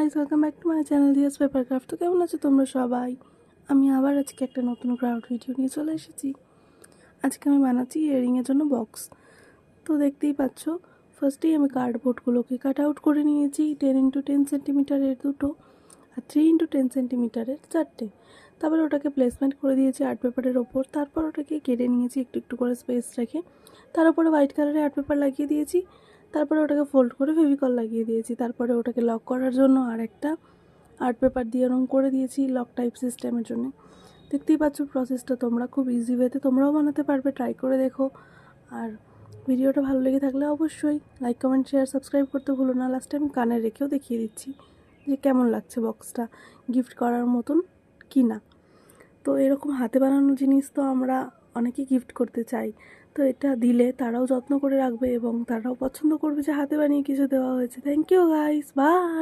Guys, welcome back to my channel Diya's paper craft. তো কেমন আছো তোমরা সবাই? আমি আবার আজকে একটা নতুন ক্রাফট ভিডিও নিয়ে চলে এসেছি। আজকে আমি বানাচ্ছি ইয়াররিংয়ের জন্য বক্স। তো দেখতেই পাচ্ছ, ফার্স্টেই আমি কার্ডবোর্ডগুলোকে কাট আউট করে নিয়েছি 10x10 সেন্টিমিটারের দুটো আর 3x10 সেন্টিমিটারের চারটে। তারপরে ওটাকে প্লেসমেন্ট করে দিয়েছি আর্ট পেপারের ওপর। তারপর ওটাকে কেটে নিয়েছি একটু একটু করে স্পেস রেখে। তার উপরে হোয়াইট কালারের আর্ট পেপার লাগিয়ে দিয়েছি। তারপরে ওটাকে ফোল্ড করে ফেভিকল লাগিয়ে দিয়েছি। তারপরে ওটাকে লক করার জন্য আর একটা আর্ট পেপার দিয়ে রং করে দিয়েছি লক টাইপ সিস্টেমের জন্য। দেখতেই পাচ্ছ প্রসেসটা তোমরা খুব ইজি ওয়েতে তোমরাও বানাতে পারবে, ট্রাই করে দেখো। আর ভিডিওটা ভালো লেগে থাকলে অবশ্যই লাইক, কমেন্ট, শেয়ার, সাবস্ক্রাইব করতে ভুলো না। লাস্টে আমি কানে রেখেও দেখিয়ে দিচ্ছি যে কেমন লাগছে বক্সটা, গিফট করার মতন কি না। তো এরকম হাতে বানানো জিনিস তো আমরা অনেকেই গিফট করতে চাই। তো এটা দিলে তারাও যত্ন করে রাখবে এবং তারাও পছন্দ করবে যে হাতে বানিয়ে কিছু দেওয়া হয়েছে। Thank you guys, by.